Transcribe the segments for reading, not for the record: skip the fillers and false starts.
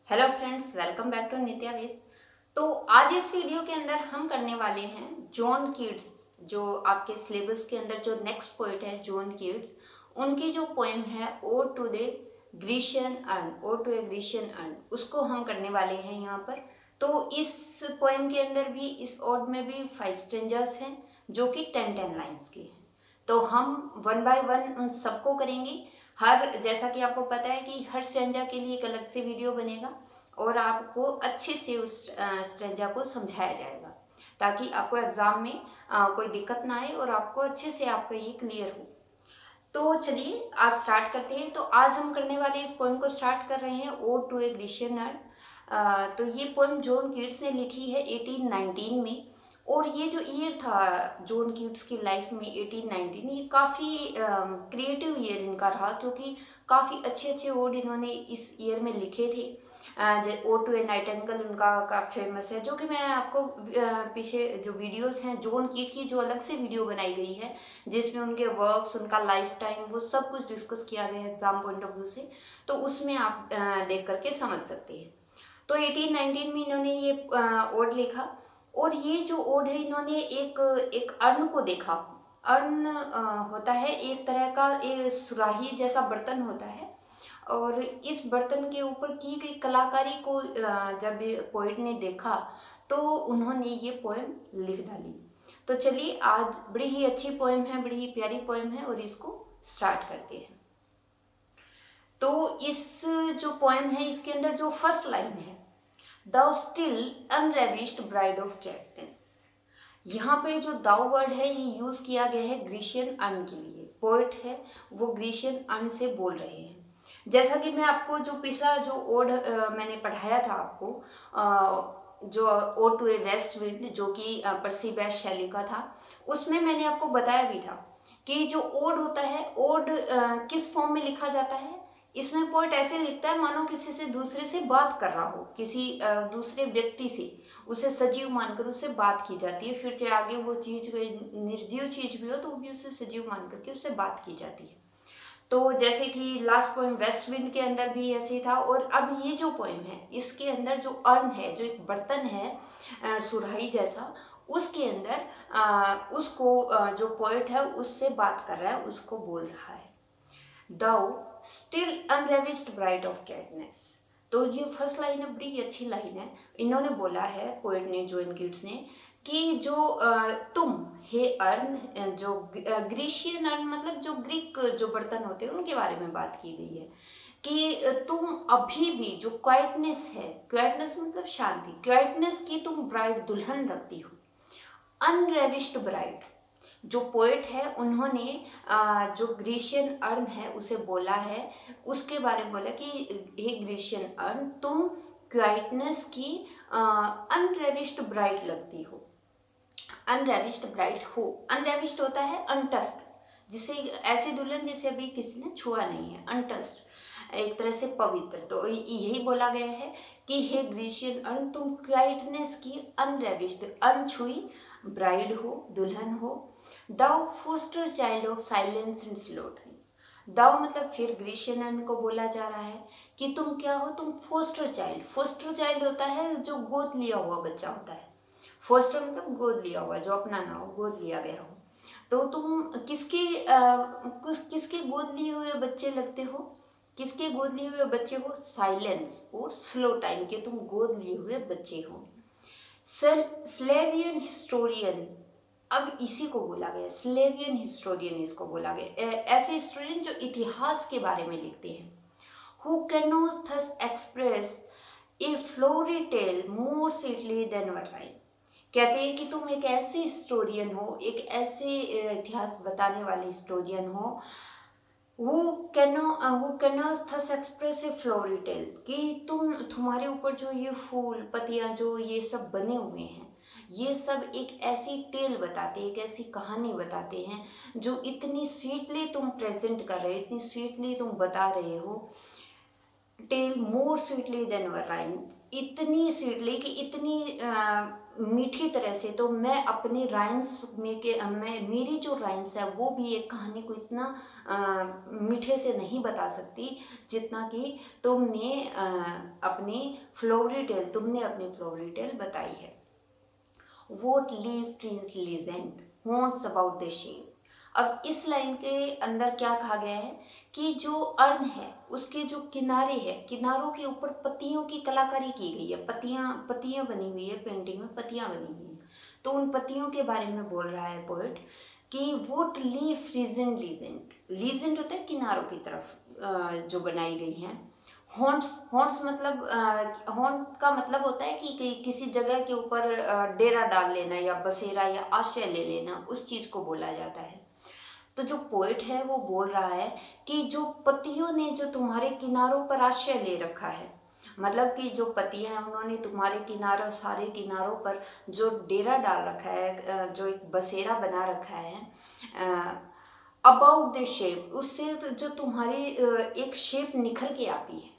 Hello friends, welcome back to Nitya वेस। तो आज इस वीडियो के अंदर हम करने वाले हैं जॉन कीट्स। जो आपके सिलेबस के अंदर जो नेक्स्ट पोइट है जॉन कीट्स, उनकी जो पोएम है ode to the Grecian urn, ode to a Grecian urn, उसको हम करने वाले हैं यहाँ पर। तो इस पोएम के अंदर भी, इस ओड में भी 5 स्ट्रेंजर्स हैं जो कि 10-10 लाइन्स की हैं। तो हम वन बाय वन उन सबको करेंगे। जैसा कि आपको पता है कि हर स्ट्रेंजा के लिए एक अलग से वीडियो बनेगा और आपको अच्छे से उस स्ट्रेंजा को समझाया जाएगा, ताकि आपको एग्जाम में कोई दिक्कत ना आए और आपको अच्छे से आपका ये क्लियर हो। तो चलिए आज स्टार्ट करते हैं। तो आज हम करने वाले इस पोएम को स्टार्ट कर रहे हैं ओ टू ए ग्रीशियन अर्न। तो ये पोएम जॉन कीट्स ने लिखी है 1819 में। और ये जो ईयर था जॉन कीट्स की लाइफ में 1819, ये काफ़ी क्रिएटिव ईयर इनका रहा, क्योंकि काफ़ी अच्छे अच्छे वर्ड इन्होंने इस ईयर में लिखे थे। ओ टू ए नाइटिंगेल उनका काफ़ी फेमस है, जो कि मैं आपको पीछे जो वीडियोस हैं जॉन कीट की, जो अलग से वीडियो बनाई गई है जिसमें उनके वर्क्स, उनका लाइफ टाइम, वो सब कुछ डिस्कस किया गया है एग्जाम पॉइंट ऑफ व्यू से, तो उसमें आप देख करके समझ सकते हैं। तो 1819 में इन्होंने ये ओड लिखा। और ये जो ओड है, इन्होंने एक एक अर्न को देखा। अर्न होता है एक तरह का सुराही जैसा बर्तन होता है, और इस बर्तन के ऊपर की गई कलाकारी को जब पोइट ने देखा तो उन्होंने ये पोएम लिख डाली। तो चलिए, आज बड़ी ही अच्छी पोएम है, बड़ी ही प्यारी पोएम है, और इसको स्टार्ट करते हैं। तो इस जो पोएम है, इसके अंदर जो फर्स्ट लाइन है, दाउ स्टिल अनरेविश्ड ब्राइड ऑफ कैटनेस, यहाँ पे जो दाउ वर्ड है ये यूज किया गया है ग्रीशियन अर्न के लिए। पोइट है वो ग्रीशियन अर्न से बोल रहे हैं। जैसा कि मैं आपको जो पिछला जो ओड मैंने पढ़ाया था आपको, जो ओ टू ए वेस्ट विंड, जो कि पर्सी बेस्ट शैली का था, उसमें मैंने आपको बताया भी था कि जो ओड होता है, ओड किस फॉर्म में लिखा जाता है। इसमें पोइट ऐसे लिखता है मानो किसी से दूसरे से बात कर रहा हो, किसी दूसरे व्यक्ति से उसे सजीव मानकर उससे बात की जाती है। फिर चाहे आगे वो चीज़ कोई निर्जीव चीज़ भी हो तो भी उसे सजीव मान करके उससे बात की जाती है। तो जैसे कि लास्ट पोएम वेस्ट विंड के अंदर भी ऐसे ही था, और अब ये जो पोएम है इसके अंदर जो अर्न है, जो एक बर्तन है सुराही जैसा, उसके अंदर उसको जो पोएट है उससे बात कर रहा है, उसको बोल रहा है, दाउ स्टिल अनरेविस्ड ब्राइट ऑफ कैटनेस। तो ये फर्स्ट लाइन है, बड़ी अच्छी लाइन है। इन्होंने बोला है पोएट ने, जॉन कीट्स ने, कि जो तुम हे अर्न, जो ग्रीशियन अर्न मतलब जो ग्रीक जो बर्तन होते हैं उनके बारे में बात की गई है, कि तुम अभी भी जो क्वाइटनेस है, क्वाइटनेस मतलब शांति, क्वाइटनेस की तुम ब्राइड दुल्हन रखती हो। अनरेविश्ड ब्राइड, जो पोएट है उन्होंने जो ग्रीशियन अर्न है उसे बोला है, उसके बारे में बोला कि हे ग्रीशियन अर्न, तुम क्वाइटनेस की अनरेविश्ड ब्राइड लगती हो। अनरेविश्ड ब्राइड हो, अनरेविश्ड होता है अनटस्ट, जिसे ऐसी दुल्हन जिसे अभी किसी ने छुआ नहीं है, अनटस्ट, एक तरह से पवित्र। तो यही बोला गया है कि हे ग्रीशियन अर्न, तुम क्वाइटनेस की अनरेविश्ड, अनछुई ब्राइड हो, दुल्हन हो। Thou foster child of silence and slow time, thou मतलब फिर ग्रीशियन अर्न को बोला जा रहा है कि तुम क्या हो, तुम फोस्टर चाइल्ड। फोस्टर चाइल्ड होता है जो गोद लिया हुआ बच्चा होता है। फोस्टर मतलब गोद लिया हुआ, जो अपना ना हो, गोद लिया गया हो। तो तुम किसके गोद लिए हुए बच्चे लगते हो, किसके गोद लिए हुए बच्चे हो, साइलेंस और स्लो टाइम के तुम गोद लिए हुए बच्चे हो। स्लेवियन हिस्टोरियन, अब इसी को बोला गया, स्लेवियन हिस्टोरियन इसको बोला गया, ऐसे हिस्टोरियन जो इतिहास के बारे में लिखते हैं। Who cannot thus express a flowery tale more sweetly than our rhyme, कहते हैं कि तुम एक ऐसे हिस्टोरियन हो, एक ऐसे इतिहास बताने वाले हिस्टोरियन हो, who cannot thus express a flowery tale, कि तुम्हारे ऊपर जो ये फूल पत्तियां जो ये सब बने हुए हैं, ये सब एक ऐसी टेल बताते हैं, एक ऐसी कहानी बताते हैं जो इतनी स्वीटली तुम प्रेजेंट कर रहे हो, इतनी स्वीटली तुम बता रहे हो। Tell more sweetly than our rhyme, इतनी स्वीटली कि इतनी मीठी तरह से। तो मैं अपने राइम्स में के मैं मेरी जो राइम्स है वो भी एक कहानी को इतना मीठे से नहीं बता सकती जितना कि तुमने अपनी फ्लोरी टेल बताई है। Vote leave trees legend haunts about the shape. अब इस लाइन के अंदर क्या कहा गया है कि जो अर्न है उसके जो किनारे है, किनारों के ऊपर पत्तियों की कलाकारी की गई है, पत्तियां पत्तियां बनी हुई है, पेंटिंग में पत्तियां बनी हुई है। तो उन पत्तियों के बारे में बोल रहा है पोएट कि वोट लीफ रीजेंड लीजेंड, लीजेंड होता है किनारों की तरफ जो बनाई गई हैं। हॉन्ट्स, हॉन्ट्स मतलब हॉन्ट का मतलब होता है कि किसी जगह के ऊपर डेरा डाल लेना या बसेरा या आश्रय ले लेना, उस चीज़ को बोला जाता है। तो जो पोएट है वो बोल रहा है कि जो पत्तियों ने जो तुम्हारे किनारों पर आश्रय ले रखा है, मतलब कि जो पत्तियां हैं उन्होंने तुम्हारे किनारों, सारे किनारों पर जो डेरा डाल रखा है, जो एक बसेरा बना रखा है अबाउट द शेप, उससे जो तुम्हारी एक शेप निखर के आती है।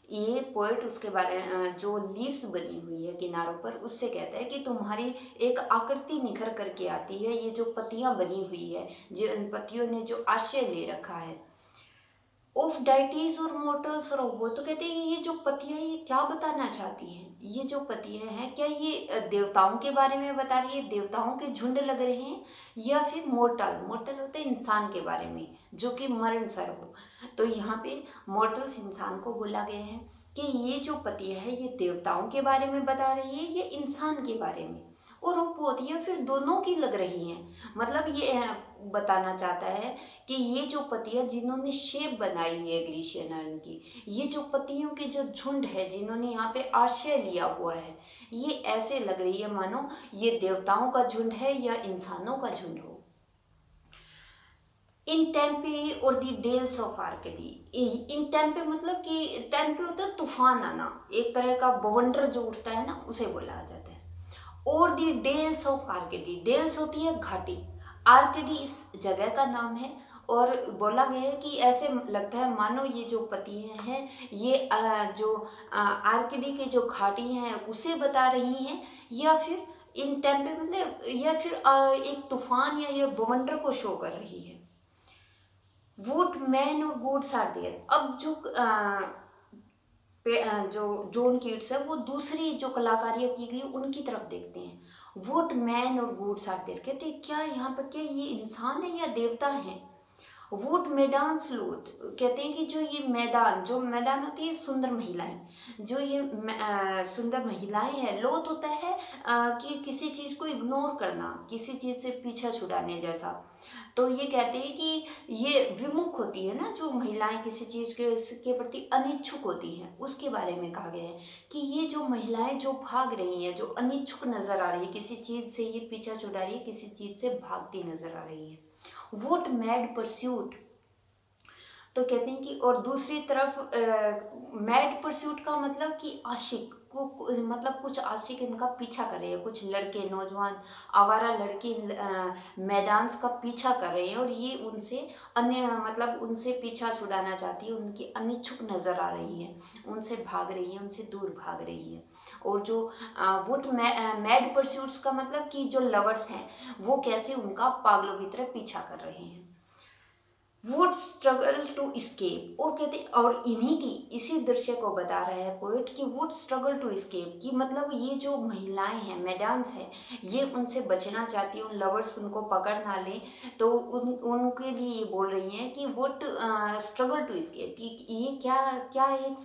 ये पोएट उसके बारे जो लीव्स बनी हुई है किनारों पर, उससे कहता है कि तुम्हारी एक आकृति निखर करके आती है। ये जो पत्तियां बनी हुई है, जो इन पत्तियों ने जो आश्रय ले रखा है ऑफ डाइटीज और मोर्टल्स और वो, तो कहते हैं ये जो पत्तियां ये क्या बताना चाहती हैं। ये जो पत्तियां हैं क्या ये देवताओं के बारे में बता रही है, देवताओं के झुंड लग रहे हैं, या फिर मोर्टल, मोर्टल होते हैं इंसान के बारे में जो कि मरणसर हो। तो यहाँ पे मोर्टल्स इंसान को बोला गया है कि ये जो पत्तियां है ये देवताओं के बारे में बता रही है, ये इंसान के बारे में। और वो पोतियां फिर दोनों की लग रही हैं, मतलब ये बताना चाहता है कि ये जो पत्तियां जिन्होंने शेप बनाई है ग्रीशियन अर्न की, ये जो पत्तियों के जो झुंड है जिन्होंने यहाँ पे आश्रय लिया हुआ है, ये ऐसे लग रही है मानो ये देवताओं का झुंड है या इंसानों का झुंड हो। इन टेम्पे और दी डेल्स ऑफ आर्कडी, इन टेम्पे मतलब कि टेम्पे होता है तूफान आना, एक तरह का बवंडर जो उठता है ना, उसे बोला जाता है। और दी डेल्स ऑफ आर्केडी, डेल्स होती है घाटी, आर्केडी इस जगह का नाम है। और बोला गया है कि ऐसे लगता है मानो ये जो पत्तियां हैं ये जो आर्केडी के जो घाटी हैं उसे बता रही हैं, या फिर इन टेम्पे मतलब या फिर एक तूफान या ये बवंडर को शो कर रही है। वुड मैन और गुड्स आर देयर। अब जो जो जॉन कीट्स है वो दूसरी जो कलाकारियाँ की गई उनकी तरफ देखते हैं। वुड मैन और गुड्स आर देयर, कहते हैं क्या यहाँ पर क्या ये इंसान है या देवता हैं। वुड मैदान स्लोथ, कहते हैं कि जो मैदान होती है सुंदर महिलाएं, जो ये सुंदर महिलाएं हैं, लोथ होता है कि किसी चीज़ को इग्नोर करना, किसी चीज़ से पीछा छुड़ाने जैसा। तो ये कहते हैं कि ये विमुख होती है ना, जो महिलाएं किसी चीज़ के प्रति अनिच्छुक होती हैं, उसके बारे में कहा गया है कि ये जो महिलाएं जो भाग रही हैं, जो अनिच्छुक नजर आ रही है, किसी चीज़ से ये पीछा छुड़ा रही है, किसी चीज़ से भागती नजर आ रही है। वोट मैड परस्यूट, तो कहते हैं कि और दूसरी तरफ मैड परस्यूट का मतलब कि आशिक मतलब कुछ आशिक इनका पीछा कर रहे हैं, कुछ लड़के नौजवान आवारा लड़के मैदान का पीछा कर रहे हैं, और ये उनसे अन्य मतलब उनसे पीछा छुड़ाना चाहती है, उनकी अनिच्छुक नज़र आ रही है, उनसे भाग रही है, उनसे दूर भाग रही है। और जो वुड मैड परस्यूट्स का मतलब कि जो लवर्स हैं वो कैसे उनका पागलों की तरह पीछा कर रहे हैं। वुड स्ट्रगल टू escape, और कहते और इन्हीं की इसी दृश्य को बता रहा है पोइट कि वुड स्ट्रगल टू escape, कि मतलब ये जो महिलाएं हैं मैडान्स हैं ये उनसे बचना चाहती है, उन लवर्स उनको पकड़ ना लें, तो उनके लिए ये बोल रही हैं कि वुड स्ट्रगल टू escape, कि ये क्या क्या एक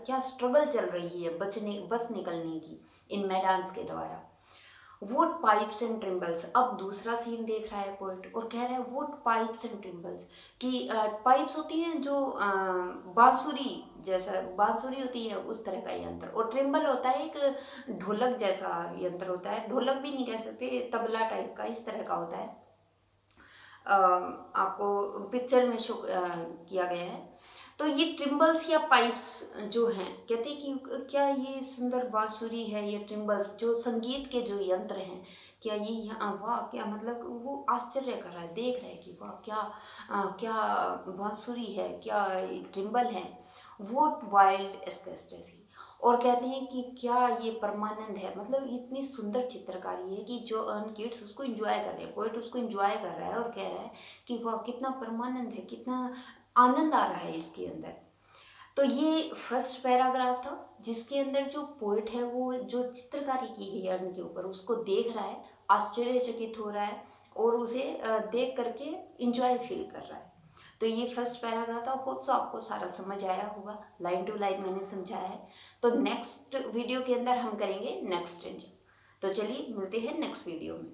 क्या स्ट्रगल चल रही है बस निकलने की इन मैडान्स के द्वारा। वुड पाइप्स एंड ट्रिम्बल्स, अब दूसरा सीन देख रहा है पोइट और कह रहा है वुड पाइप्स एंड ट्रिम्बल्स, कि पाइप्स होती हैं जो बांसुरी जैसा, बांसुरी होती है उस तरह का यंत्र, और ट्रिम्बल होता है एक ढोलक जैसा यंत्र होता है, ढोलक भी नहीं कह सकते, तबला टाइप का इस तरह का होता है। आपको पिक्चर में शो किया गया है। तो ये ट्रिम्बल्स या पाइप्स जो हैं, कहते हैं कि क्या ये सुंदर बांसुरी है, ये ट्रिम्बल्स जो संगीत के जो यंत्र हैं, क्या ये यहाँ वाह क्या, मतलब वो आश्चर्य कर रहा है, देख रहा है कि वाह क्या क्या बांसुरी है, क्या ट्रिम्बल है। What wild ecstasy. और कहते हैं कि क्या ये परमानंद है, मतलब इतनी सुंदर चित्रकारी है कि जो कीट्स उसको एंजॉय कर रहे हैं, पोइट उसको एंजॉय कर रहा है और कह रहा है कि वाह कितना परमानंद है, कितना आनंद आ रहा है इसके अंदर। तो ये फर्स्ट पैराग्राफ था जिसके अंदर जो पोइट है वो जो चित्रकारी की गई है अर्न के ऊपर उसको देख रहा है, आश्चर्यचकित हो रहा है और उसे देख करके इंजॉय फील कर रहा है। तो ये फर्स्ट पैराग्राफ था। होप सो आपको सारा समझ आया होगा, लाइन टू लाइन मैंने समझाया है। तो नेक्स्ट वीडियो के अंदर हम करेंगे नेक्स्ट रेंज। तो चलिए मिलते हैं नेक्स्ट वीडियो में।